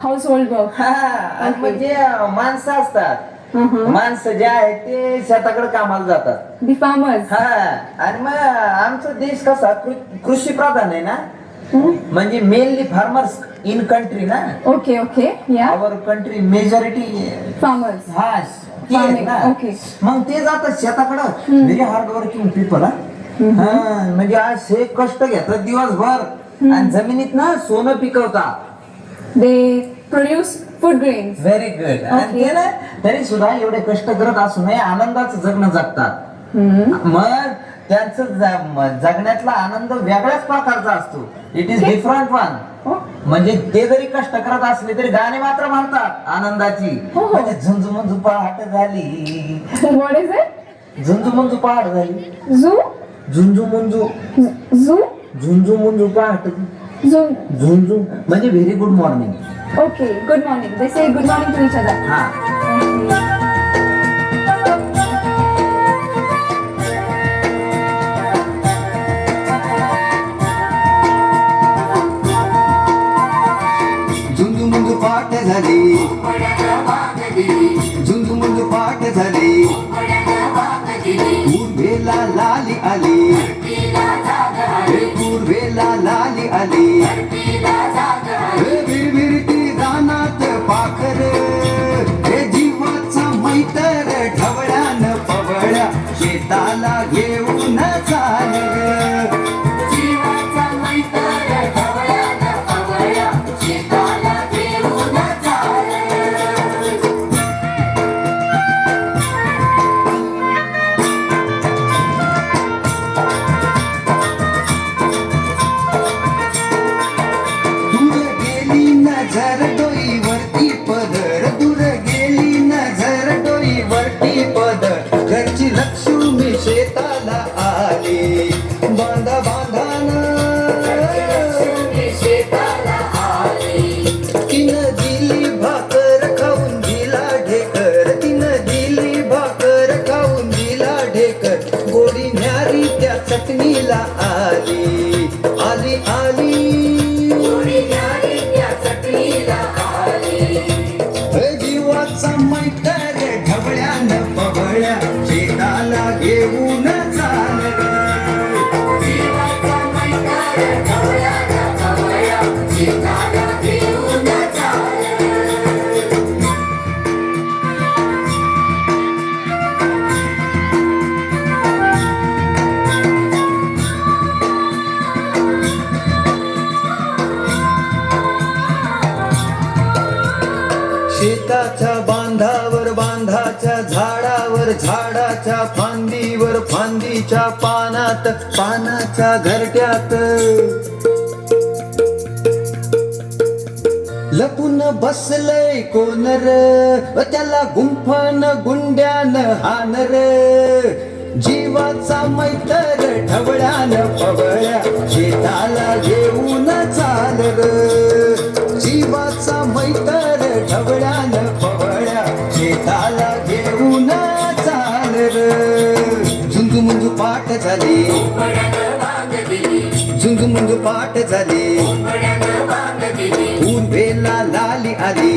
Household work. हा आणि Okay. म्हणजे माणसं असतात, माणसं जे आहेत ते शेताकडे कामाला जातात. The farmers. हा आणि मग आमचा देश कसा कृषी प्रधान आहे ना, म्हणजे मेनली फार्मर्स इन कंट्री ना. Okay okay. या. आवर कंट्री मेजॉरिटी फार्मर्स. हा ते आहेत ना. Okay. मग ते जातात शेताकडं. व्हेरी हार्ड वर्किंग पीपल हा. म्हणजे असे कष्ट घेतात दिवसभर आणि जमिनीत ना सोनं पिकवतात. They produce food grains. Very good. आणि ते ना तरी सुद्धा एवढे कष्ट करत असू नये आनंदाचं जगणं जगतात. मग त्यांचं जगण्यातला आनंद वेगळ्याच प्रकारचा असतो. It is different one. म्हणजे ते जरी कष्ट करत असले तरी गाणे मात्र म्हणतात आनंदाची. म्हणजे झुंजू मंजू पहाट झाली. What is it? झुंजू मंजू पहाट झाली. झू. झुंजू मंजू. झू. झुंजू मंजू पहाट. झू. झुंजू म्हणजे very good morning. Okay, good morning. They say good morning to each other. हा. झुंजू मुंजू पाठ झाली, झुंजू मुंजू पाठ झाली, पूर्वेला लाली आली, पूर्वेला लाली आली, विरविरती रानात पाखर, हे जीवाचा मैतर ढवळ्यान पवळ्या शेताला घेऊन चाल. जीवाचा मैतर ढवळ्यान पवळ्या शेताला घेऊन चाल. दूर गेली नजर डोईवरती पदर, दूर गेली नजर डोईवरती पदर, घरची लक्ष्मी शेताला आली, बांधा बांधान शेताला आली. तिनं दिली भाकर खाऊन दिला ढेकर, तिनं दिली भाकर खाऊन दिला ढेकर, गोडी न्यारी त्या चटणीला आली, आली आली. जीवाचा मैतर ढवळ्यान पवळ्या शेताला घेऊन चाल. जीवाचा मैतर ढवळ्यान पवळ्या शेताला घेऊन चाल. शेताच्या बांधावर बांधाच्या झाडावर झाडाच्या फांदीवर फांदीच्या पानात पानाच्या घरट्यात लपून बसलय कोण र, त्याला गुंफन गुंड्यान हानर, जीवाचा मैतर ढवळ्यान पवळ्या शेताला घेऊन चाल र, जीवाचा मैतर ढवळ्यान पवळ्या शेताला घेऊन चाल र. झुंजू मुंजू पाठ झाली, झुंजू मुंजू पाठ झाली, पूर्वेला लाली आली,